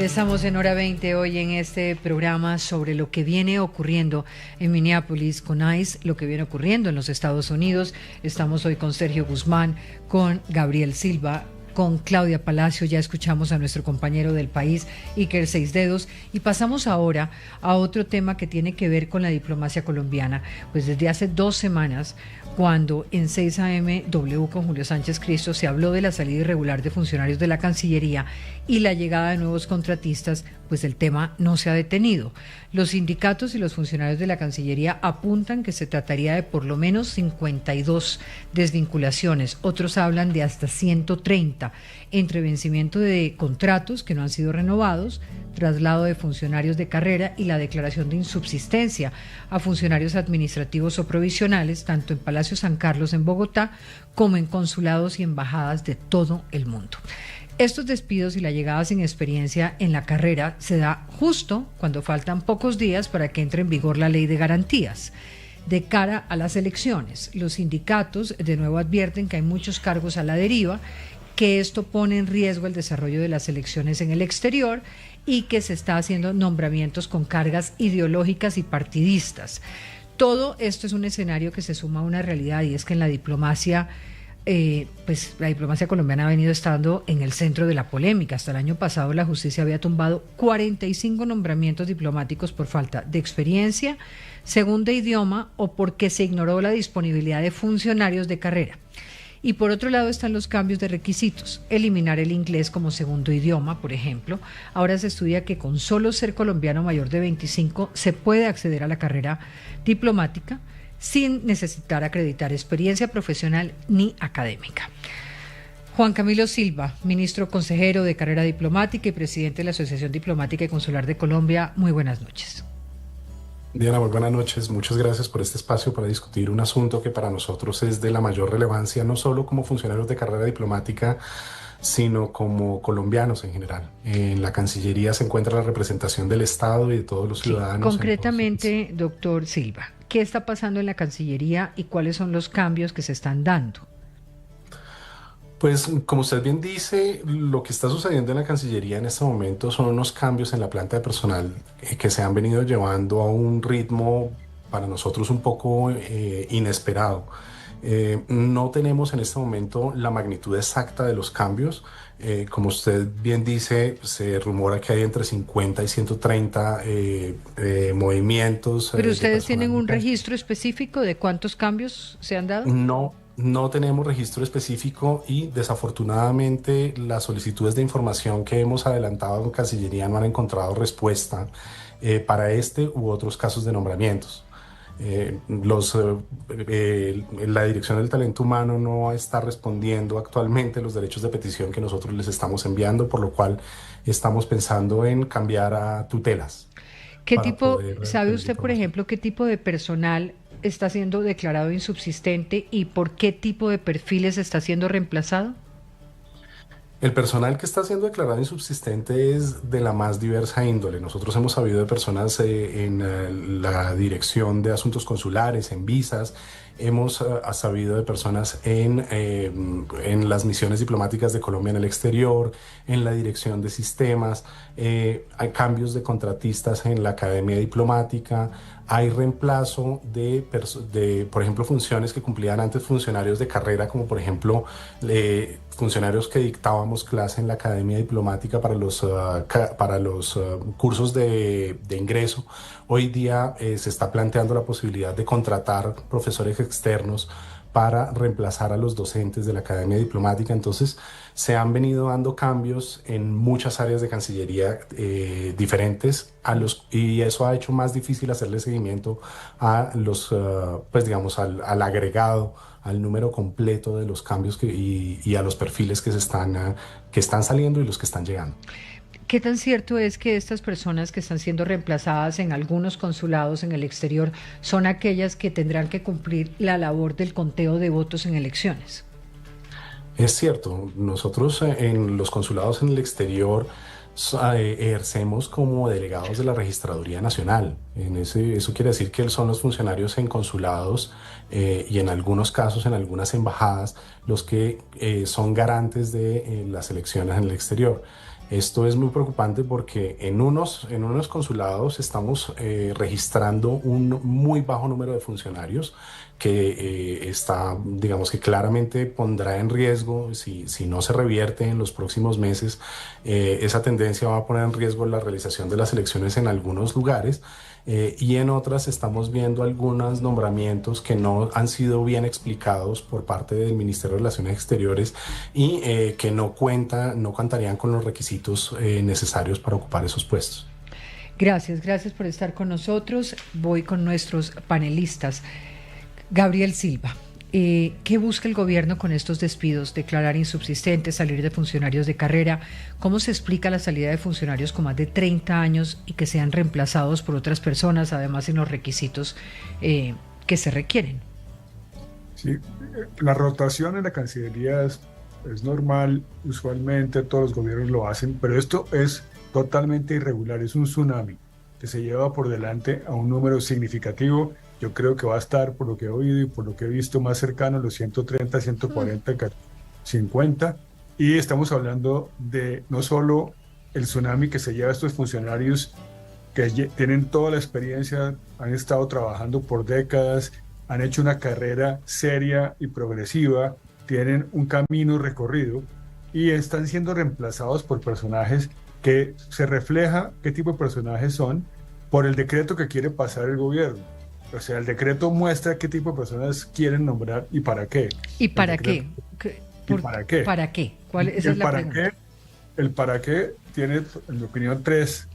Regresamos en Hora 20 hoy en este programa sobre lo que viene ocurriendo en Minneapolis con ICE, lo que viene ocurriendo en los Estados Unidos. Estamos hoy con Sergio Guzmán, con Gabriel Silva, con Claudia Palacio. Ya escuchamos a nuestro compañero del País, Iker Seisdedos, y pasamos ahora a otro tema que tiene que ver con la diplomacia colombiana. Pues desde hace 2 semanas, cuando en 6 AM W con Julio Sánchez Cristo se habló de la salida irregular de funcionarios de la Cancillería y la llegada de nuevos contratistas, pues el tema no se ha detenido. Los sindicatos y los funcionarios de la Cancillería apuntan que se trataría de por lo menos 52 desvinculaciones. Otros hablan de hasta 130, entre vencimiento de contratos que no han sido renovados, traslado de funcionarios de carrera y la declaración de insubsistencia a funcionarios administrativos o provisionales, tanto en Palacio San Carlos en Bogotá como en consulados y embajadas de todo el mundo. Estos despidos y la llegada sin experiencia en la carrera se da justo cuando faltan pocos días para que entre en vigor la ley de garantías. De cara a las elecciones, los sindicatos de nuevo advierten que hay muchos cargos a la deriva, que esto pone en riesgo el desarrollo de las elecciones en el exterior y que se está haciendo nombramientos con cargas ideológicas y partidistas. Todo esto es un escenario que se suma a una realidad, y es que en la diplomacia pues la diplomacia colombiana ha venido estando en el centro de la polémica. Hasta el año pasado la justicia había tumbado 45 nombramientos diplomáticos por falta de experiencia, segundo idioma o porque se ignoró la disponibilidad de funcionarios de carrera. Y por otro lado están los cambios de requisitos. Eliminar el inglés como segundo idioma, por ejemplo. Ahora se estudia que con solo ser colombiano mayor de 25 se puede acceder a la carrera diplomática sin necesitar acreditar experiencia profesional ni académica. Juan Camilo Silva, ministro consejero de Carrera Diplomática y presidente de la Asociación Diplomática y Consular de Colombia, muy buenas noches. Diana, muy buenas noches. Muchas gracias por este espacio para discutir un asunto que para nosotros es de la mayor relevancia, no solo como funcionarios de carrera diplomática, sino como colombianos en general. En la Cancillería se encuentra la representación del Estado y de todos los ciudadanos. Concretamente, doctor Silva, ¿qué está pasando en la Cancillería y cuáles son los cambios que se están dando? Pues, como usted bien dice, lo que está sucediendo en la Cancillería en este momento son unos cambios en la planta de personal que se han venido llevando a un ritmo para nosotros un poco inesperado. No tenemos en este momento la magnitud exacta de los cambios. Como usted bien dice, se rumora que hay entre 50 y 130 movimientos. ¿Pero ustedes tienen un registro específico de cuántos cambios se han dado? No tenemos registro específico y desafortunadamente las solicitudes de información que hemos adelantado en Cancillería no han encontrado respuesta para este u otros casos de nombramientos. La Dirección del Talento Humano no está respondiendo actualmente los derechos de petición que nosotros les estamos enviando, por lo cual estamos pensando en cambiar a tutelas. ¿Qué tipo, sabe usted, por ejemplo, qué tipo de personal está siendo declarado insubsistente y por qué tipo de perfiles está siendo reemplazado? El personal que está siendo declarado insubsistente es de la más diversa índole. Nosotros hemos sabido de personas en la Dirección de Asuntos Consulares, en visas. Hemos sabido de personas en las misiones diplomáticas de Colombia en el exterior, en la Dirección de Sistemas. Hay cambios de contratistas en la Academia Diplomática. Hay reemplazo de, por ejemplo, funciones que cumplían antes funcionarios de carrera, como por ejemplo funcionarios que dictábamos clase en la Academia Diplomática para los cursos de ingreso. Hoy día se está planteando la posibilidad de contratar profesores externos para reemplazar a los docentes de la Academia Diplomática. Entonces, se han venido dando cambios en muchas áreas de Cancillería diferentes, y eso ha hecho más difícil hacerle seguimiento a los, pues digamos, al agregado, al número completo de los cambios y a los perfiles que están saliendo y los que están llegando. ¿Qué tan cierto es que estas personas que están siendo reemplazadas en algunos consulados en el exterior son aquellas que tendrán que cumplir la labor del conteo de votos en elecciones? Es cierto, nosotros en los consulados en el exterior ejercemos como delegados de la Registraduría Nacional. Eso quiere decir que son los funcionarios en consulados y en algunos casos en algunas embajadas los que son garantes de las elecciones en el exterior. Esto es muy preocupante porque en unos consulados estamos registrando un muy bajo número de funcionarios que está, digamos que claramente pondrá en riesgo, si no se revierte en los próximos meses, esa tendencia va a poner en riesgo la realización de las elecciones en algunos lugares. Y en otras estamos viendo algunos nombramientos que no han sido bien explicados por parte del Ministerio de Relaciones Exteriores y que no contarían con los requisitos necesarios para ocupar esos puestos. Gracias por estar con nosotros. Voy con nuestros panelistas. Gabriel Silva, ¿qué busca el gobierno con estos despidos? Declarar insubsistentes, salir de funcionarios de carrera. ¿Cómo se explica la salida de funcionarios con más de 30 años y que sean reemplazados por otras personas, además en los requisitos que se requieren? Sí, la rotación en la Cancillería es normal, usualmente todos los gobiernos lo hacen, pero esto es totalmente irregular, es un tsunami que se lleva por delante a un número significativo. Yo creo que va a estar, por lo que he oído y por lo que he visto, más cercano a los 130, 140, 50. Y estamos hablando de no solo el tsunami que se lleva a estos funcionarios que tienen toda la experiencia, han estado trabajando por décadas, han hecho una carrera seria y progresiva, tienen un camino recorrido y están siendo reemplazados por personajes que se refleja qué tipo de personajes son por el decreto que quiere pasar el gobierno. O sea, el decreto muestra qué tipo de personas quieren nombrar y para qué. ¿Y para qué? ¿Y para qué? ¿Para qué? Esa es la pregunta. El para qué tiene, en mi opinión, tres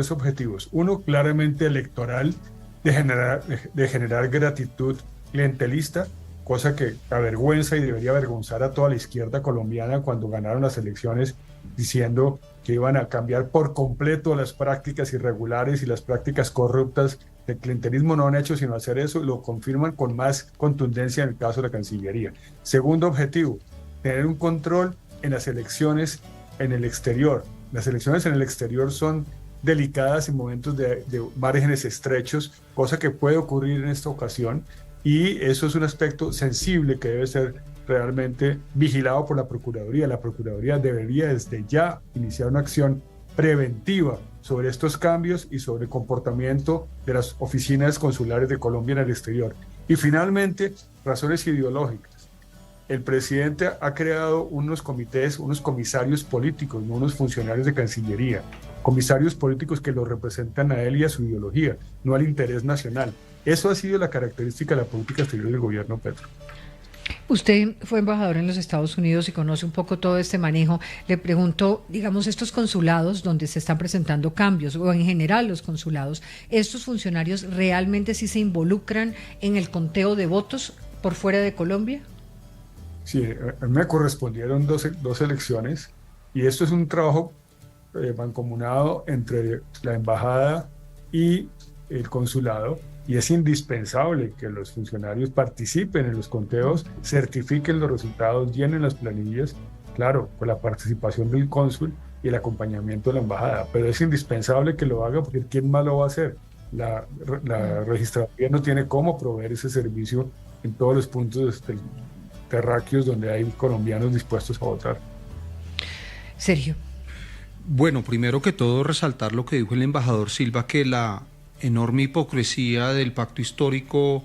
objetivos. Uno, claramente electoral, de generar gratitud clientelista, cosa que avergüenza y debería avergonzar a toda la izquierda colombiana cuando ganaron las elecciones diciendo que iban a cambiar por completo las prácticas irregulares y las prácticas corruptas del clientelismo. No han hecho sino hacer eso y lo confirman con más contundencia en el caso de la Cancillería. Segundo objetivo, tener un control en las elecciones en el exterior. Las elecciones en el exterior son delicadas en momentos de márgenes estrechos, cosa que puede ocurrir en esta ocasión, y eso es un aspecto sensible que debe ser realmente vigilado por la Procuraduría. La Procuraduría debería desde ya iniciar una acción preventiva sobre estos cambios y sobre el comportamiento de las oficinas consulares de Colombia en el exterior. Y finalmente, razones ideológicas. El presidente ha creado unos comités, unos comisarios políticos, no unos funcionarios de Cancillería, comisarios políticos que lo representan a él y a su ideología, no al interés nacional. Eso ha sido la característica de la política exterior del gobierno Petro. Usted fue embajador en los Estados Unidos y conoce un poco todo este manejo. Le pregunto, digamos, estos consulados donde se están presentando cambios, o en general los consulados, ¿estos funcionarios realmente sí se involucran en el conteo de votos por fuera de Colombia? Sí, a mí me correspondieron dos elecciones y esto es un trabajo mancomunado entre la embajada y el consulado, y es indispensable que los funcionarios participen en los conteos, certifiquen los resultados, llenen las planillas, claro, con la participación del cónsul y el acompañamiento de la embajada, pero es indispensable que lo haga porque ¿quién más lo va a hacer? La registraduría no tiene cómo proveer ese servicio en todos los puntos terráqueos donde hay colombianos dispuestos a votar. Sergio. Bueno, primero que todo resaltar lo que dijo el embajador Silva, que la enorme hipocresía del pacto histórico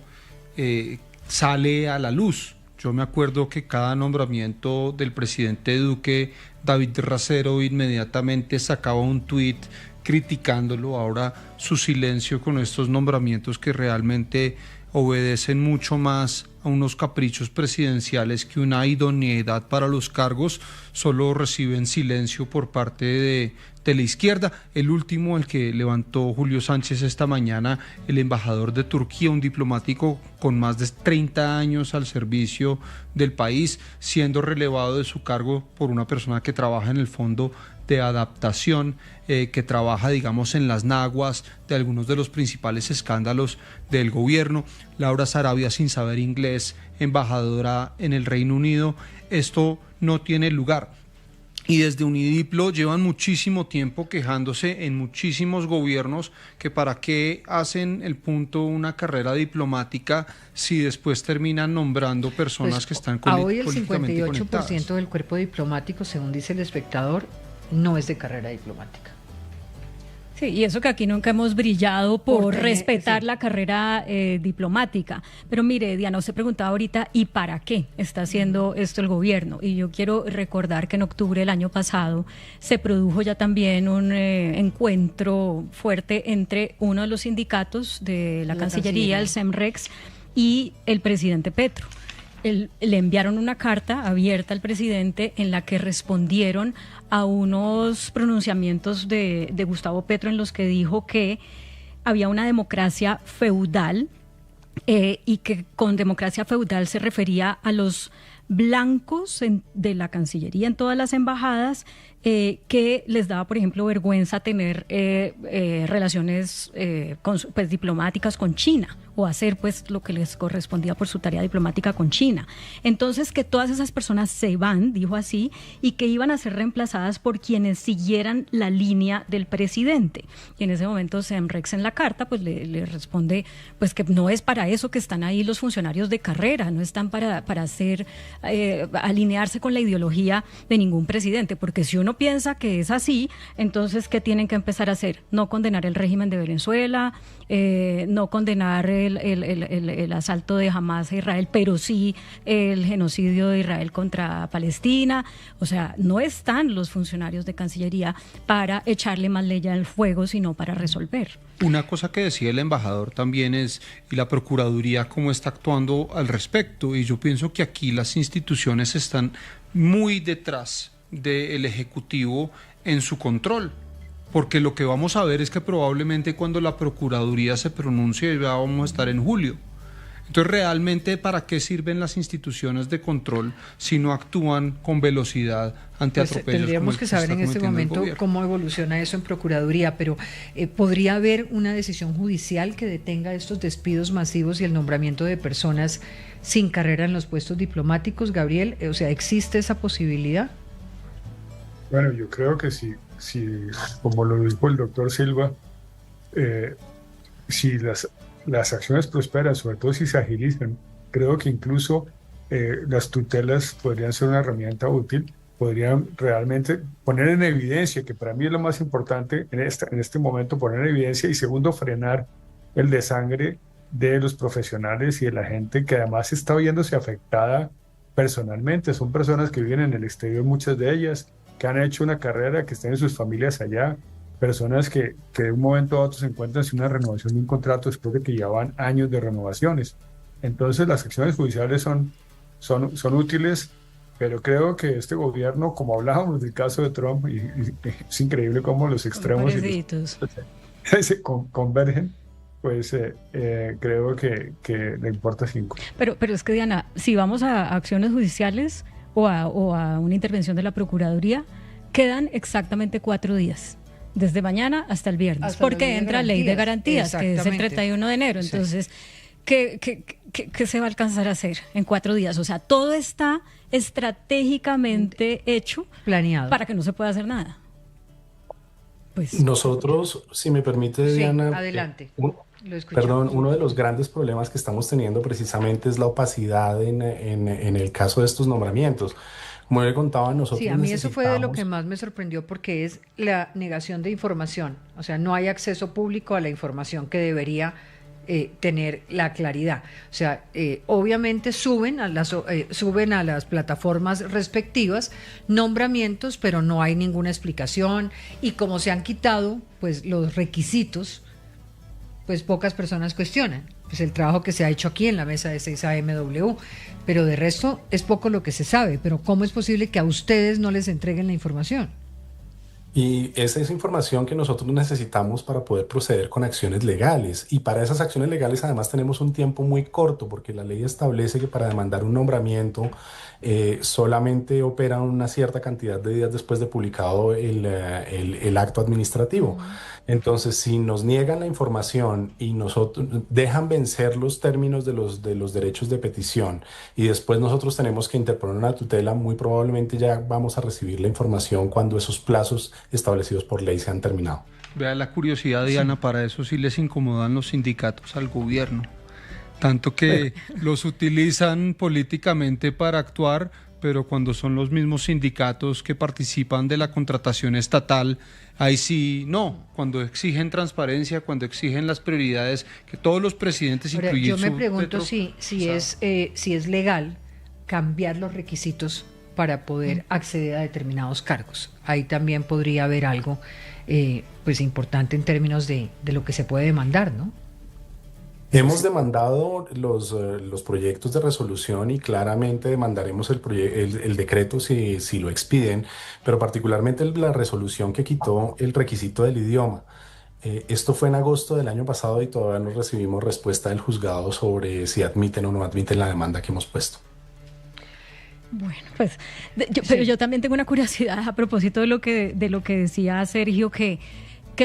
sale a la luz. Yo me acuerdo que cada nombramiento del presidente Duque, David Racero inmediatamente sacaba un tuit criticándolo. Ahora su silencio con estos nombramientos que realmente obedecen mucho más a unos caprichos presidenciales que una idoneidad para los cargos, solo reciben silencio por parte de la izquierda. El último, el que levantó Julio Sánchez esta mañana, el embajador de Turquía, un diplomático con más de 30 años al servicio del país, siendo relevado de su cargo por una persona que trabaja en el Fondo de Adaptación, que trabaja, digamos, en las naguas de algunos de los principales escándalos del gobierno. Laura Sarabia, sin saber inglés, embajadora en el Reino Unido. Esto no tiene lugar. Y desde Unidiplo llevan muchísimo tiempo quejándose en muchísimos gobiernos que para qué hacen el punto una carrera diplomática si después terminan nombrando personas que están políticamente conectadas. Hoy el 58% del cuerpo diplomático, según dice El Espectador, no es de carrera diplomática. Sí, y eso que aquí nunca hemos brillado por respetar sí, la carrera diplomática. Pero mire, Diana, usted preguntaba ahorita, ¿y para qué está haciendo esto el gobierno? Y yo quiero recordar que en octubre del año pasado se produjo ya también un encuentro fuerte entre uno de los sindicatos de la Cancillería, el CEMREX, y el presidente Petro. Le enviaron una carta abierta al presidente en la que respondieron a unos pronunciamientos de Gustavo Petro en los que dijo que había una democracia feudal y que con democracia feudal se refería a los blancos de la Cancillería en todas las embajadas que les daba, por ejemplo, vergüenza tener relaciones diplomáticas con China o hacer pues lo que les correspondía por su tarea diplomática con China. Entonces que todas esas personas se van, dijo así, y que iban a ser reemplazadas por quienes siguieran la línea del presidente. Y en ese momento CEMREX en la carta pues le responde pues que no es para eso que están ahí los funcionarios de carrera, no están para hacer alinearse con la ideología de ningún presidente, porque si uno piensa que es así, entonces ¿qué tienen que empezar a hacer? No condenar el régimen de Venezuela, no condenar el asalto de Hamás a Israel, pero sí el genocidio de Israel contra Palestina. O sea, no están los funcionarios de Cancillería para echarle más leña al fuego, sino para resolver. Una cosa que decía el embajador también es, y la Procuraduría cómo está actuando al respecto, y yo pienso que aquí las instituciones están muy detrás del Ejecutivo en su control, porque lo que vamos a ver es que probablemente cuando la Procuraduría se pronuncie ya vamos a estar en julio. Entonces, ¿realmente para qué sirven las instituciones de control si no actúan con velocidad ante atropellos? Tendríamos que saber en este momento cómo evoluciona eso en Procuraduría, pero ¿podría haber una decisión judicial que detenga estos despidos masivos y el nombramiento de personas sin carrera en los puestos diplomáticos, Gabriel? O sea, ¿existe esa posibilidad? Bueno, yo creo que si como lo dijo el doctor Silva, si las acciones prosperan, sobre todo si se agilizan, creo que incluso las tutelas podrían ser una herramienta útil, podrían realmente poner en evidencia, que para mí es lo más importante en este momento, poner en evidencia y segundo, frenar el desangre de los profesionales y de la gente que además está viéndose afectada personalmente. Son personas que viven en el exterior, muchas de ellas, que han hecho una carrera, que están en sus familias allá, personas que de un momento a otro se encuentran sin una renovación de un contrato después de que llevaban años de renovaciones. Entonces las acciones judiciales son útiles, pero creo que este gobierno, como hablábamos del caso de Trump, y es increíble cómo los extremos se convergen, pues creo que le importa 5. Pero es que, Diana, si vamos a acciones judiciales o a una intervención de la Procuraduría, quedan exactamente 4 días. Desde mañana hasta el viernes, porque entra ley de garantías, que es el 31 de enero. Entonces, sí. ¿Qué se va a alcanzar a hacer en 4 días? O sea, todo está estratégicamente hecho, planeado, para que no se pueda hacer nada. Pues, nosotros, si me permite, sí, Diana, adelante. Uno de los grandes problemas que estamos teniendo precisamente es la opacidad en el caso de estos nombramientos. Como le contaba, nosotros sí, a mí eso fue de lo que más me sorprendió, porque es la negación de información. O sea, no hay acceso público a la información que debería tener la claridad. O sea, obviamente suben a las plataformas respectivas nombramientos, pero no hay ninguna explicación. Y como se han quitado pues los requisitos, pues pocas personas cuestionan pues el trabajo que se ha hecho aquí en la mesa de 6AMW, pero de resto es poco lo que se sabe. Pero ¿cómo es posible que a ustedes no les entreguen la información? Y esa es información que nosotros necesitamos para poder proceder con acciones legales. Y para esas acciones legales además tenemos un tiempo muy corto, porque la ley establece que para demandar un nombramiento solamente opera una cierta cantidad de días después de publicado el acto administrativo. Entonces, si nos niegan la información y nosotros dejan vencer los términos de los derechos de petición y después nosotros tenemos que interponer una tutela, muy probablemente ya vamos a recibir la información cuando esos plazos establecidos por ley se han terminado. Vea la curiosidad, Diana, sí. Para eso sí les incomodan los sindicatos al gobierno, tanto que los utilizan políticamente para actuar, pero cuando son los mismos sindicatos que participan de la contratación estatal, ahí sí, no, cuando exigen transparencia, cuando exigen las prioridades, que todos los presidentes incluyen. Yo me pregunto si es legal cambiar los requisitos para poder acceder a determinados cargos. Ahí también podría haber algo pues importante en términos de lo que se puede demandar, ¿no? Hemos demandado los proyectos de resolución y claramente demandaremos el decreto si lo expiden, pero particularmente la resolución que quitó el requisito del idioma. Esto fue en agosto del año pasado y todavía no recibimos respuesta del juzgado sobre si admiten o no admiten la demanda que hemos puesto. Bueno, pues, pero yo también tengo una curiosidad a propósito de lo que decía Sergio, que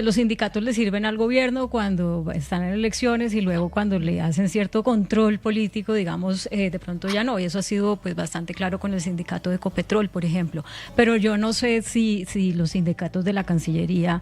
los sindicatos le sirven al gobierno cuando están en elecciones y luego cuando le hacen cierto control político, digamos, de pronto ya no. Y eso ha sido pues bastante claro con el sindicato de Ecopetrol, por ejemplo. Pero yo no sé si los sindicatos de la Cancillería,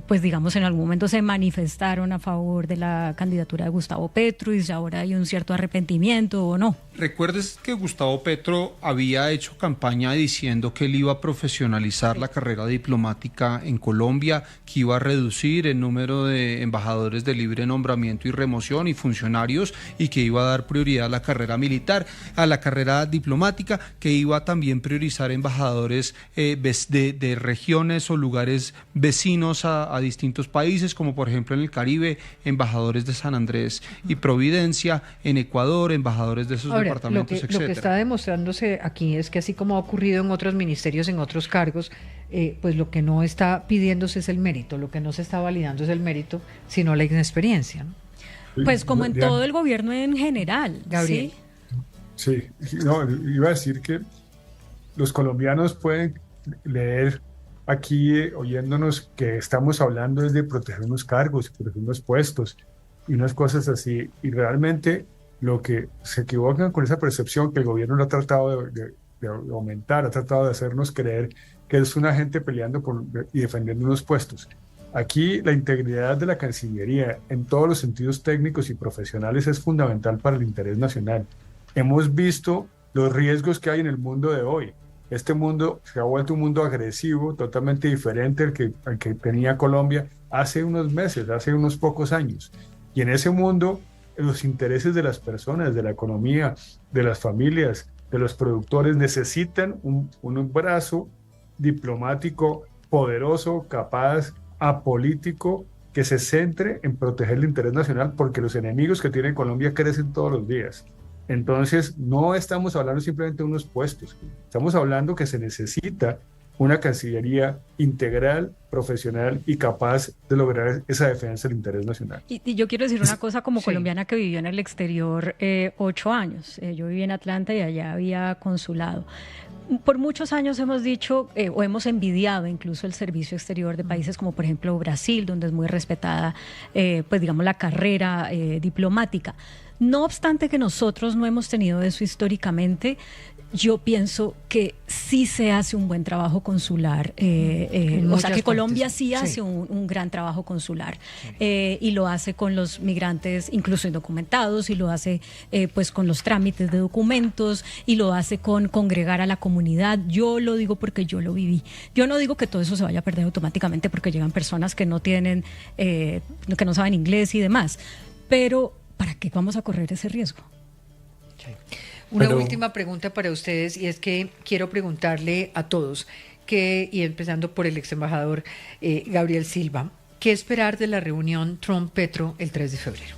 pues digamos, en algún momento se manifestaron a favor de la candidatura de Gustavo Petro y si ahora hay un cierto arrepentimiento o no. Recuerdes que Gustavo Petro había hecho campaña diciendo que él iba a profesionalizar la carrera diplomática en Colombia, que iba a reducir el número de embajadores de libre nombramiento y remoción y funcionarios y que iba a dar prioridad a la carrera militar, a la carrera diplomática, que iba a también priorizar embajadores de regiones o lugares vecinos a distintos países, como por ejemplo en el Caribe, embajadores de San Andrés y Providencia, en Ecuador, embajadores de esos departamentos, etc. Lo que está demostrándose aquí es que así como ha ocurrido en otros ministerios, en otros cargos, pues lo que no está pidiéndose es el mérito, lo que no se está validando es el mérito, sino la inexperiencia, ¿no? Pues como en todo el gobierno en general, Gabriel. Sí, no, iba a decir que los colombianos pueden leer aquí, oyéndonos, que estamos hablando es de proteger unos cargos, proteger unos puestos y unas cosas así, y realmente lo que se equivocan con esa percepción que el gobierno lo ha tratado de aumentar, ha tratado de hacernos creer que es una gente peleando y defendiendo unos puestos. Aquí la integridad de la Cancillería en todos los sentidos técnicos y profesionales es fundamental para el interés nacional. Hemos visto los riesgos que hay en el mundo de hoy. Este mundo se ha vuelto un mundo agresivo, totalmente diferente al que tenía Colombia hace unos meses, hace unos pocos años. Y en ese mundo, los intereses de las personas, de la economía, de las familias, de los productores necesitan un brazo diplomático poderoso, capaz, apolítico, que se centre en proteger el interés nacional, porque los enemigos que tiene Colombia crecen todos los días. Entonces, no estamos hablando simplemente de unos puestos, estamos hablando que se necesita una Cancillería integral, profesional y capaz de lograr esa defensa del interés nacional. Y yo quiero decir una cosa como colombiana que vivió en el exterior 8 años. Yo viví en Atlanta y allá había consulado. Por muchos años hemos dicho o hemos envidiado incluso el servicio exterior de países como por ejemplo Brasil, donde es muy respetada pues digamos la carrera diplomática. No obstante que nosotros no hemos tenido eso históricamente, yo pienso que sí se hace un buen trabajo consular, o sea que Colombia sí hace un gran trabajo consular y lo hace con los migrantes incluso indocumentados y lo hace pues con los trámites de documentos y lo hace con congregar a la comunidad. Yo lo digo porque yo lo viví. Yo no digo que todo eso se vaya a perder automáticamente porque llegan personas que no tienen, que no saben inglés y demás, pero ¿para qué vamos a correr ese riesgo? Una última pregunta para ustedes y es que quiero preguntarle a todos, y empezando por el ex embajador Gabriel Silva, ¿qué esperar de la reunión Trump-Petro el 3 de febrero?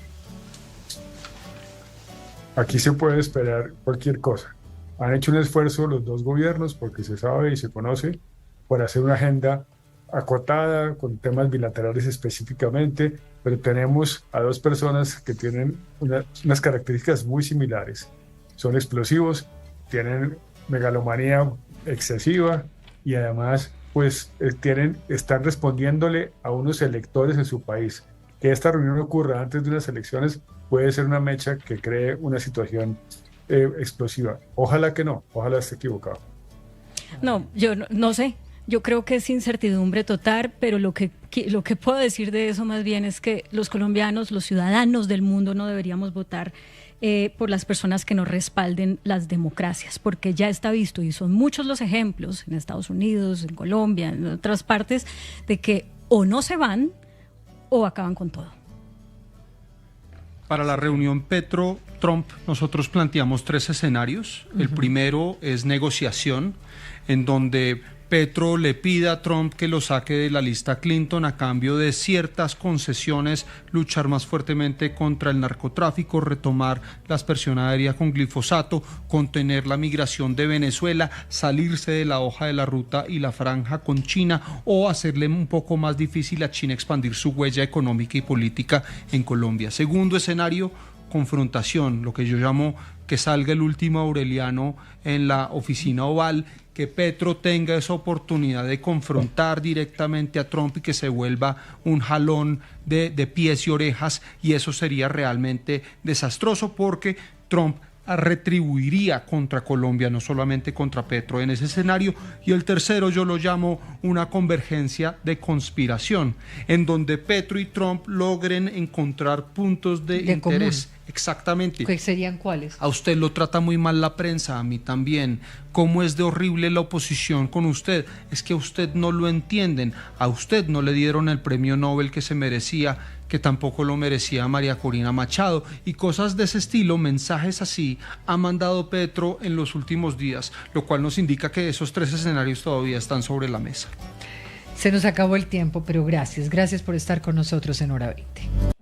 Aquí se puede esperar cualquier cosa. Han hecho un esfuerzo los dos gobiernos, porque se sabe y se conoce, por hacer una agenda acotada, con temas bilaterales específicamente, pero tenemos a dos personas que tienen unas características muy similares. Son explosivos, tienen megalomanía excesiva y además pues están respondiéndole a unos electores en su país. Que esta reunión ocurra antes de unas elecciones puede ser una mecha que cree una situación explosiva. Ojalá que no, ojalá esté equivocado. No, yo no sé. Yo creo que es incertidumbre total, pero lo que puedo decir de eso más bien es que los colombianos, los ciudadanos del mundo no deberíamos votar por las personas que no respalden las democracias, porque ya está visto, y son muchos los ejemplos en Estados Unidos, en Colombia, en otras partes, de que o no se van o acaban con todo. Para la reunión Petro-Trump nosotros planteamos 3 escenarios. El primero es negociación, en donde Petro le pida a Trump que lo saque de la lista Clinton a cambio de ciertas concesiones, luchar más fuertemente contra el narcotráfico, retomar la aspersión aérea con glifosato, contener la migración de Venezuela, salirse de la hoja de la ruta y la franja con China, o hacerle un poco más difícil a China expandir su huella económica y política en Colombia. Segundo escenario, confrontación, lo que yo llamo que salga el último Aureliano en la oficina oval, que Petro tenga esa oportunidad de confrontar directamente a Trump y que se vuelva un jalón de pies y orejas, y eso sería realmente desastroso porque Trump retribuiría contra Colombia, no solamente contra Petro en ese escenario. Y el tercero yo lo llamo una convergencia de conspiración, en donde Petro y Trump logren encontrar puntos de interés. Común. Exactamente. ¿Qué serían cuáles? A usted lo trata muy mal la prensa, a mí también. ¿Cómo es de horrible la oposición con usted? Es que a usted no lo entienden. A usted no le dieron el premio Nobel que se merecía, que tampoco lo merecía María Corina Machado. Y cosas de ese estilo, mensajes así, ha mandado Petro en los últimos días, lo cual nos indica que esos 3 escenarios todavía están sobre la mesa. Se nos acabó el tiempo, pero gracias por estar con nosotros en Hora 20.